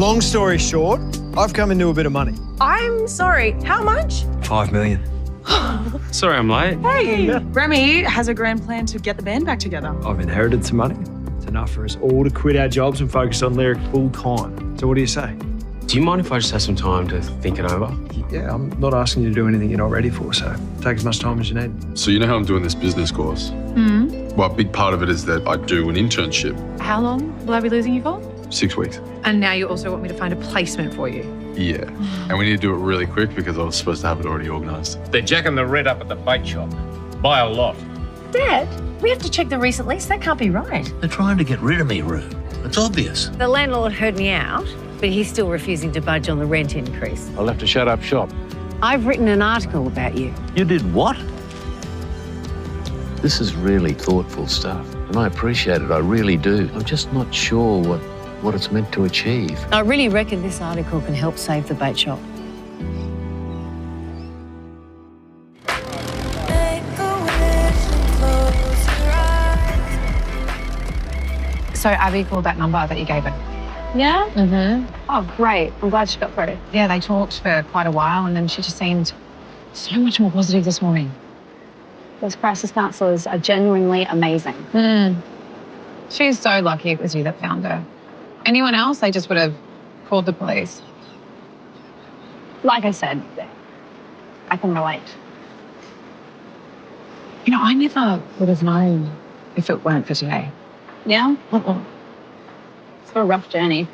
Long story short, I've come into a bit of money. I'm sorry, how much? 5 million. Sorry I'm late. Hey, Remy has a grand plan to get the band back together. I've inherited some money. It's enough for us all to quit our jobs and focus on Lyric full time. So what do you say? Do you mind if I just have some time to think it over? Yeah, I'm not asking you to do anything you're not ready for, so take as much time as you need. So you know how I'm doing this business course? Well, a big part of it is that I do an internship. How long will I be losing you for? 6 weeks. And now you also want me to find a placement for you. Yeah. And we need to do it really quick because I was supposed to have it already organised. They're jacking the rent up at the bait shop. Buy a lot. Dad, we have to check the recent lease. That can't be right. They're trying to get rid of me, Rue. It's obvious. The landlord heard me out, but he's still refusing to budge on the rent increase. I'll have to shut up shop. I've written an article about you. You did what? This is really thoughtful stuff, and I appreciate it. I really do. I'm just not sure what it's meant to achieve. I really reckon this article can help save the bait shop. So Abby called that number that you gave her. Yeah? Mm-hmm. Oh, great. I'm glad she got through. Yeah, they talked for quite a while and then she just seemed so much more positive this morning. Those crisis counsellors are genuinely amazing. She's so lucky it was you that found her. Anyone else, they just would have called the police. Like I said, I can relate. You know, I never would have known if it weren't for today. Yeah? It's a rough journey.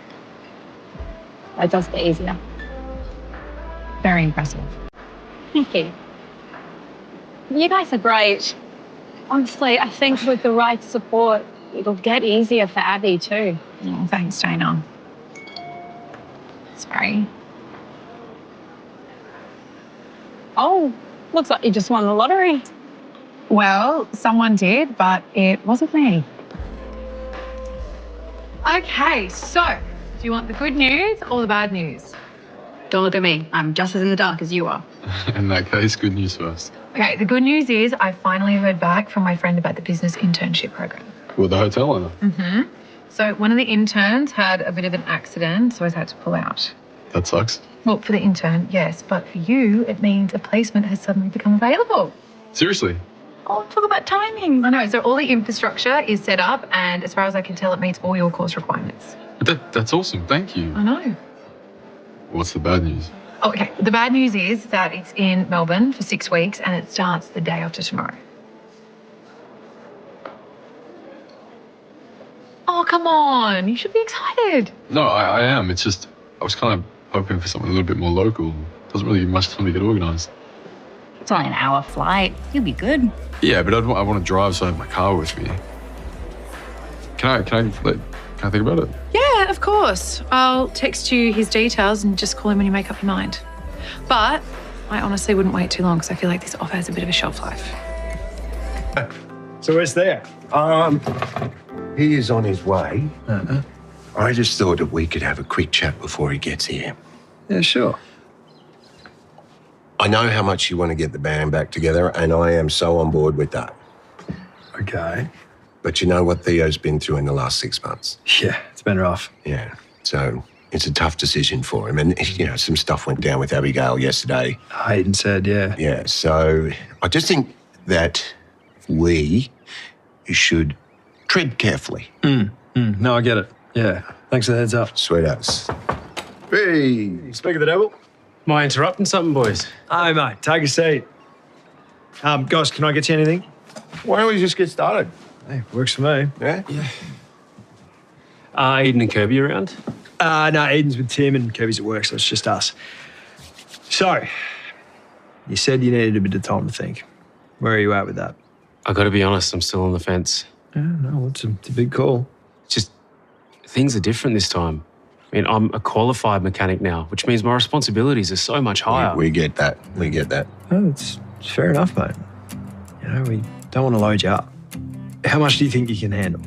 It does get easier. Very impressive. Thank you. You guys are great. Honestly, I think with the right support, it'll get easier for Abby too. Oh, thanks, Jana. Sorry. Oh, looks like you just won the lottery. Well, someone did, but it wasn't me. Okay, so do you want the good news or the bad news? Don't look at me. I'm just as in the dark as you are. In that case, good news first. Okay, the good news is I finally heard back from my friend about the business internship program. With the hotel owner. So one of the interns had a bit of an accident, so I had to pull out. That sucks. Well, for the intern, yes, but for you, it means a placement has suddenly become available. Seriously? Oh, talk about timing. I know, so all the infrastructure is set up and as far as I can tell, it meets all your course requirements. That's awesome. Thank you. I know. What's the bad news? Oh, okay, the bad news is that it's in Melbourne for 6 weeks and it starts the day after tomorrow. Oh, come on. You should be excited. No, I am. It's just, I was kind of hoping for something a little bit more local. Doesn't really give much time to get organised. It's only an hour flight. You'll be good. Yeah, but I want to drive, so I have my car with me. Can I think about it? Yeah, of course. I'll text you his details and just call him when you make up your mind. But I honestly wouldn't wait too long because I feel like this offer has a bit of a shelf life. So where's there? He is on his way. I just thought that we could have a quick chat before he gets here. Yeah, sure. I know how much you want to get the band back together, and I am so on board with that. Okay. But you know what Theo's been through in the last 6 months? Yeah, it's been rough. Yeah. So it's a tough decision for him. And, you know, some stuff went down with Abigail yesterday. Hayden said, yeah. Yeah. So I just think that we should tread carefully. No, I get it. Yeah. Thanks for the heads up. Sweet as. Hey. Speak of the devil. Am I interrupting something, boys? Hey, mate, take a seat. Guys, can I get you anything? Why don't we just get started? Hey, works for me. Yeah? Are Eden and Kirby around? No, Eden's with Tim and Kirby's at work, so it's just us. So, you said you needed a bit of time to think. Where are you at with that? I got to be honest, I'm still on the fence. Yeah, no, it's a big call. Just things are different this time. I mean, I'm a qualified mechanic now, which means my responsibilities are so much higher. We get that. We get that. Oh, it's fair enough, mate. You know, we don't want to load you up. How much do you think you can handle?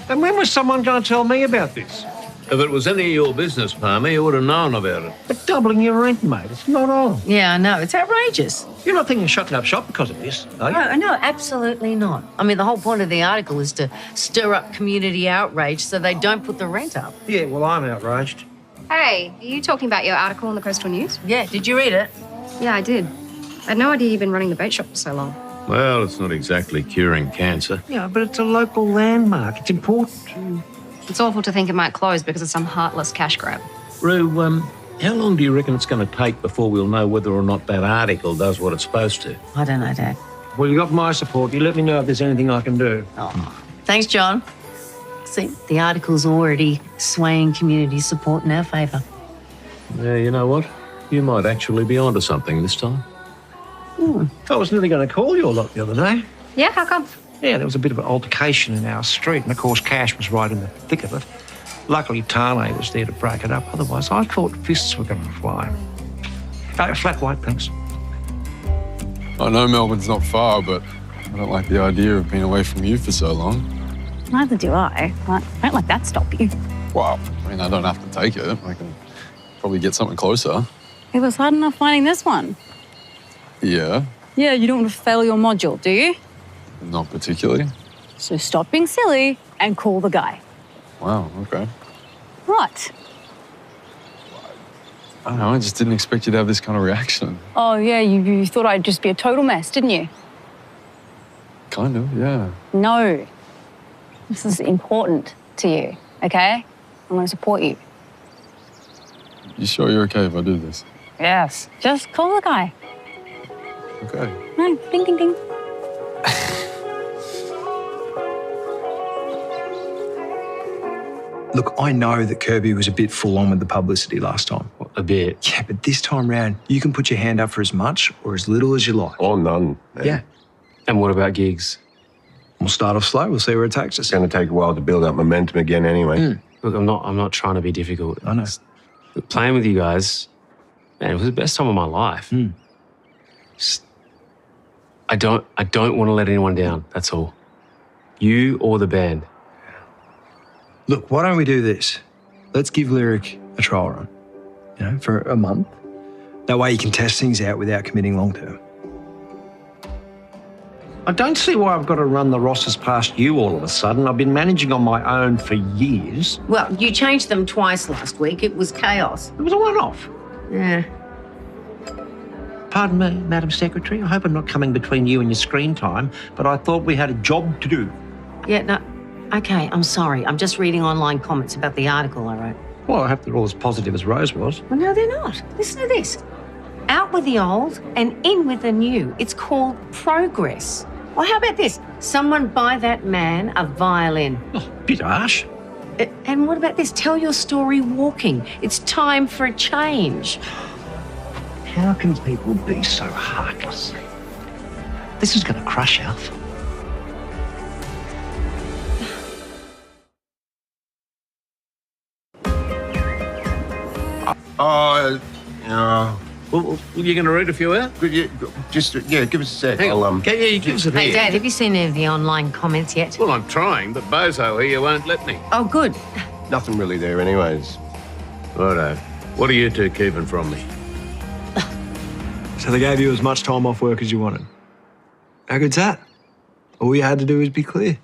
And when was someone going to tell me about this? If it was any of your business, Palmer, you would have known about it. But doubling your rent, mate, it's not on. Yeah, I know. It's outrageous. You're not thinking of shutting up shop because of this, are you? No, absolutely not. I mean, the whole point of the article is to stir up community outrage so they don't put the rent up. Yeah, well, I'm outraged. Hey, are you talking about your article in the Coastal News? Yeah, did you read it? Yeah, I did. I had no idea you'd been running the bait shop for so long. Well, it's not exactly curing cancer. Yeah, but it's a local landmark. It's important. It's awful to think it might close because of some heartless cash grab. Rue, how long do you reckon it's going to take before we'll know whether or not that article does what it's supposed to? I don't know, Dad. Well, you got my support. You let me know if there's anything I can do. Oh, thanks, John. See, the article's already swaying community support in our favour. Yeah, you know what? You might actually be onto something this time. I was nearly going to call your lot the other day. Yeah, how come? Yeah, there was a bit of an altercation in our street, and of course Cash was right in the thick of it. Luckily, Tane was there to break it up. Otherwise, I thought fists were going to fly. Flat white, thanks. I know Melbourne's not far, but I don't like the idea of being away from you for so long. Neither do I. I don't let that stop you. Well, I mean, I don't have to take it. I can probably get something closer. It was hard enough finding this one. Yeah, Yeah, you don't want to fail your module, do you? not particularly. So stop being silly and call the guy. Wow, okay. What? I don't know, I just didn't expect you to have this kind of reaction. Oh, yeah, you thought I'd just be a total mess, didn't you? Kind of, yeah. No. This is important to you, okay? I'm going to support you. You sure you're okay if I do this? Yes. Just call the guy. Okay. No, ding, ding, ding. Look, I know that Kirby was a bit full on with the publicity last time. A bit. Yeah, but this time round, you can put your hand up for as much or as little as you like. Or none. Man. Yeah. And what about gigs? We'll start off slow. We'll see where it takes us. It's going to take a while to build up momentum again anyway. Look, I'm not trying to be difficult. I know. Look, playing with you guys, man, it was the best time of my life. Just, I don't want to let anyone down. That's all. You or the band. Look, why don't we do this? Let's give Lyric a trial run, for a month. That way you can test things out without committing long term. I don't see why I've got to run the rosters past you all of a sudden. I've been managing on my own for years. Well, you changed them twice last week. It was chaos. It was a one-off. Yeah. Pardon me, Madam Secretary. I hope I'm not coming between you and your screen time, but I thought we had a job to do. Yeah, no. Okay, I'm sorry. I'm just reading online comments about the article I wrote. Well, I hope they're all as positive as Rose was. Well, no, they're not. Listen to this. Out with the old and in with the new. It's called progress. Or how about this? Someone buy that man a violin. Oh, bit harsh. And what about this? Tell your story walking. It's time for a change. How can people be so heartless? This is going to crush Alf. Well, you're going to read a few out? Just, give us a sec. Hang on. I'll, Okay, yeah, give us a Hey, hand. Dad, have you seen any of the online comments yet? Well, I'm trying, but Bozo here won't let me. Oh, good. nothing really there anyways. Righto. What are you two keeping from me? So they gave you as much time off work as you wanted. How good's that? All you had to do was be clear.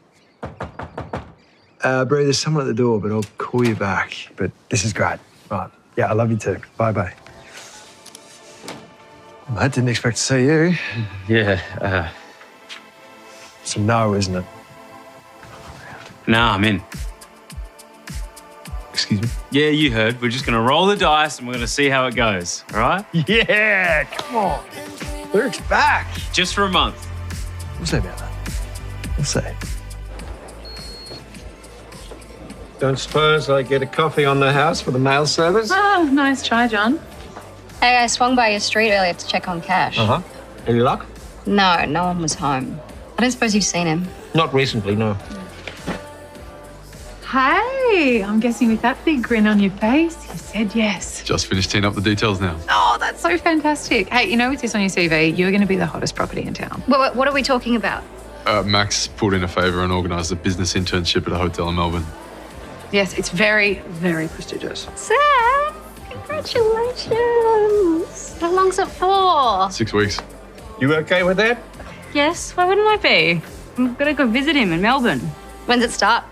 Bro, there's someone at the door, but I'll call you back. But this is great. Right. Yeah, I love you too. Bye-bye. I didn't expect to see you. Yeah. It's a no, isn't it? Nah, I'm in. Excuse me? Yeah, you heard. We're just going to roll the dice and we're going to see how it goes. All right? Yeah, come on. Lyric's back. Just for a month. We'll see about that. We'll see. Don't suppose I get a coffee on the house for the mail service? Oh, nice try, John. Hey, I swung by your street earlier to check on Cash. Uh-huh. Any luck? No, no one was home. I don't suppose you've seen him. Not recently, no. Hey, I'm guessing with that big grin on your face, you said yes. Just finished teeing up the details now. Oh, that's so fantastic. Hey, you know, with this on your CV, you're going to be the hottest property in town. What are we talking about? Max pulled in a favour and organised a business internship at a hotel in Melbourne. Yes, it's very, very prestigious. Sam, congratulations. How long's it for? 6 weeks. You okay with that? Yes, why wouldn't I be? I'm gonna go visit him in Melbourne. When's it start?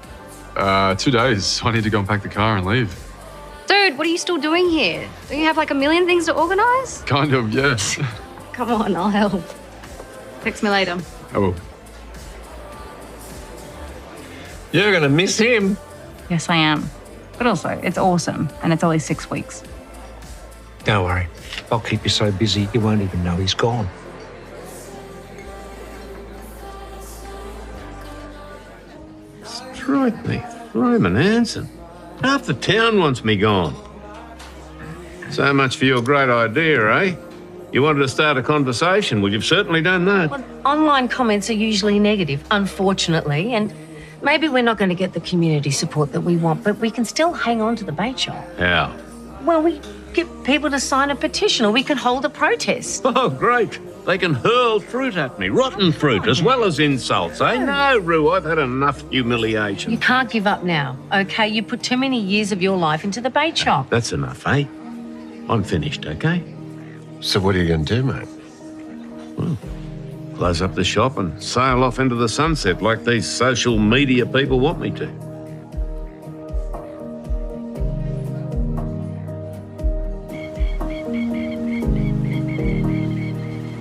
2 days. I need to go and pack the car and leave. Dude, what are you still doing here? Don't you have like a million things to organise? Kind of, yes. Come on, I'll help. Text me later. I will. You're going to miss him. Yes, I am. But also, it's awesome, and it's only 6 weeks. Don't worry. I'll keep you so busy you won't even know he's gone. Strike me. Roman Hanson. Half the town wants me gone. So much for your great idea, eh? You wanted to start a conversation. Well, you've certainly done that. Well, online comments are usually negative, unfortunately, and maybe we're not going to get the community support that we want, but we can still hang on to the bait shop. How? Well, we get people to sign a petition, or we could hold a protest. Oh, great. They can hurl fruit at me, rotten fruit, as well as insults, eh? No, Rue, I've had enough humiliation. You can't give up now, okay? You put too many years of your life into the bait shop. That's enough, eh? I'm finished, okay? So what are you going to do, mate? Well, close up the shop and sail off into the sunset like these social media people want me to.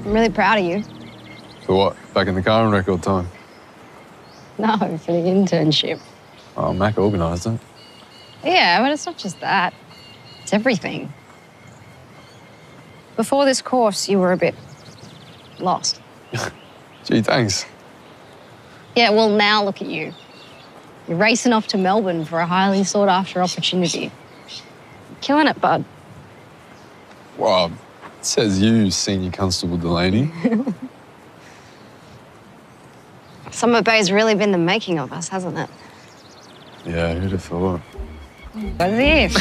I'm really proud of you. For what? Back in the car in record time? No, for the internship. Oh, Mac organised it. Yeah, but it's not just that. It's everything. Before this course, you were a bit lost. Gee, thanks. Yeah, well, now look at you. You're racing off to Melbourne for a highly sought-after opportunity. Killing it, bud. Well, it says you, Senior Constable Delaney. Summer Bay's really been the making of us, hasn't it? Yeah, who'd have thought? As if.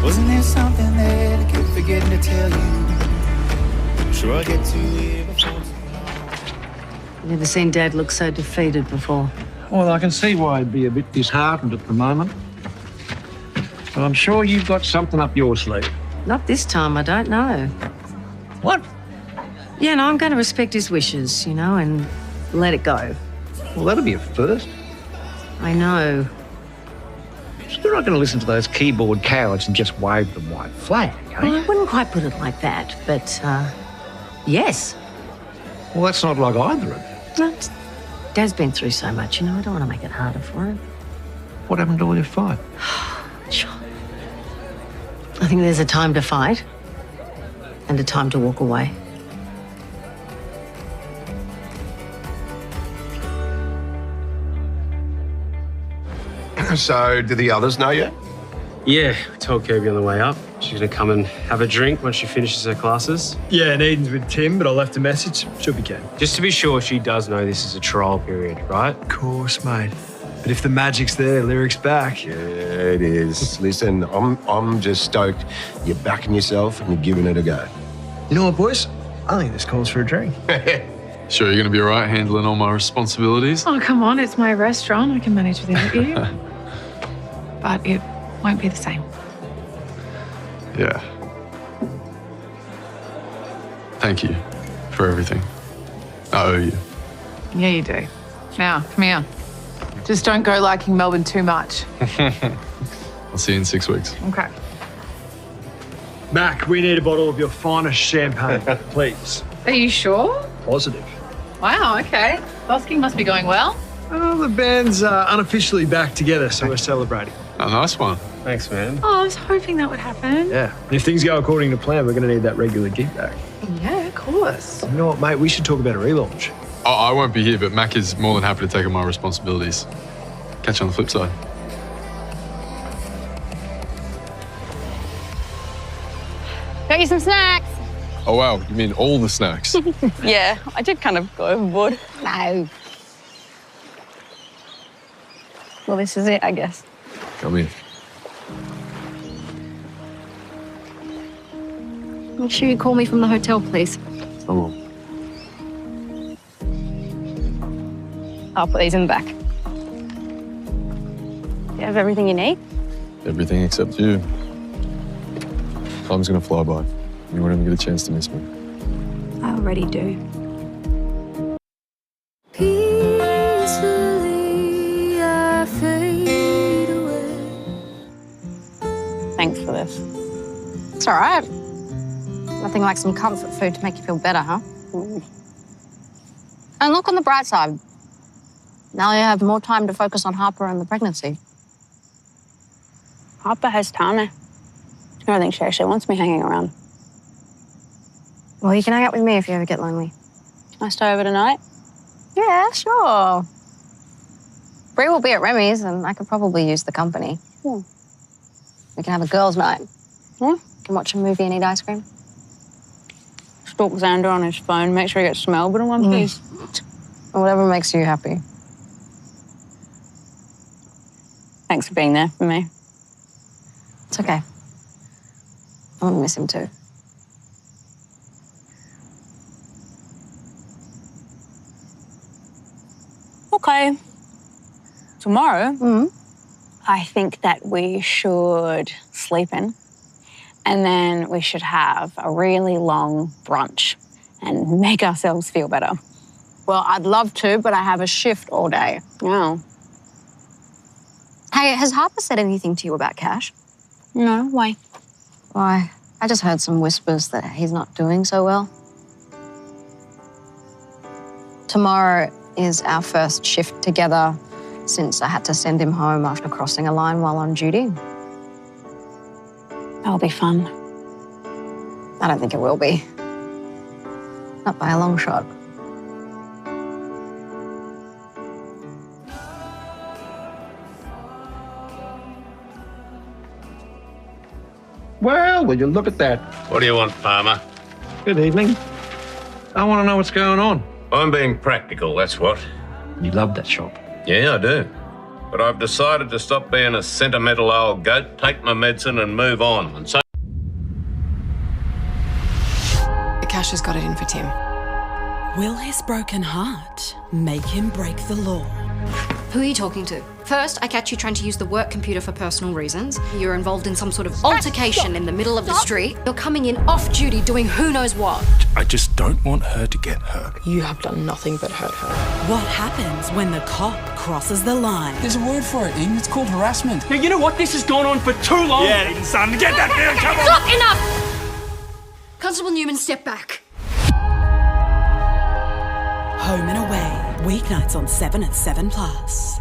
Wasn't there something that I kept forgetting to tell you? Sure, I'll get to it before. Never seen Dad look so defeated before. Well, I can see why he'd be a bit disheartened at the moment. But I'm sure you've got something up your sleeve. Not this time, I don't know. What? Yeah, no, I'm going to respect his wishes, you know, and let it go. Well, that'll be a first. I know. You're not going to listen to those keyboard cowards and just wave the white flag, eh? Well, I wouldn't quite put it like that, but, yes. Well, that's not like either of you. No, Dad's been through so much, you know, I don't want to make it harder for him. What happened to all your fight? Sure. I think there's a time to fight and a time to walk away. So, do the others know yet? Yeah, I told Kirby on the way up. She's going to come and have a drink once she finishes her classes. Yeah, and Eden's with Tim, but I left a message. She'll be keen. Just to be sure, she does know this is a trial period, right? Of course, mate. But if the magic's there, Lyric's back. Yeah, it is. Listen, I'm just stoked you're backing yourself and you're giving it a go. You know what, boys? I think this calls for a drink. Sure, you're going to be all right handling all my responsibilities? Oh, come on, it's my restaurant. I can manage without you. But it won't be the same. Yeah. Thank you for everything. I owe you. Yeah, you do. Now, come here. Just don't go liking Melbourne too much. I'll see you in 6 weeks. Okay. Mac, we need a bottle of your finest champagne, please. Are you sure? Positive. Wow, okay. Busking must be going well. Oh, the band's unofficially back together, so we're celebrating. A nice one. Thanks, man. Oh, I was hoping that would happen. Yeah. And if things go according to plan, we're going to need that regular gig back. Yeah, of course. You know what, mate? We should talk about a relaunch. Oh, I won't be here, but Mac is more than happy to take on my responsibilities. Catch you on the flip side. Got you some snacks. Oh, wow. You mean all the snacks? Yeah, I did kind of go overboard. No. Well, this is it, I guess. Come in. Make sure you call me from the hotel, please. Oh. I'll put these in the back. You have everything you need? Everything except you. Time's gonna fly by. You won't even get a chance to miss me. I already do. Peacefully I fade away. Thanks for this. It's all right. Nothing like some comfort food to make you feel better, huh? And look on the bright side. Now you have more time to focus on Harper and the pregnancy. Harper has Tana. I don't think she actually wants me hanging around. Well, you can hang out with me if you ever get lonely. Can I stay over tonight? Yeah, sure. Bree will be at Remy's and I could probably use the company. Yeah. We can have a girls' night. Yeah. We can watch a movie and eat ice cream. Stalk Xander on his phone, make sure he gets to Melbourne in one piece. Whatever makes you happy. Thanks for being there for me. It's okay. I'm gonna miss him too. Okay. Tomorrow, I think that we should sleep in and then we should have a really long brunch and make ourselves feel better. Well, I'd love to, but I have a shift all day. Oh. Hey, has Harper said anything to you about Cash? No, why? Why? I just heard some whispers that he's not doing so well. Tomorrow is our first shift together since I had to send him home after crossing a line while on duty. That'll be fun. I don't think it will be. Not by a long shot. Well, will you look at that? What do you want, Palmer? Good evening. I want to know what's going on. I'm being practical, that's what. You love that shop. Yeah, I do. But I've decided to stop being a sentimental old goat, take my medicine and move on. And so Cash has got it in for Tim. Will his broken heart make him break the law? Who are you talking to? First, I catch you trying to use the work computer for personal reasons. You're involved in some sort of altercation in the middle of the street. You're coming in off duty doing who knows what. I just don't want her to get hurt. You have done nothing but hurt her. What happens when the cop crosses the line? There's a word for it, Ing. It's called harassment. Yeah, you know what? This has gone on for too long. Yeah, son, get that down, come on! Stop! Enough! Constable Newman, step back. Home and Away, weeknights on 7 at 7+.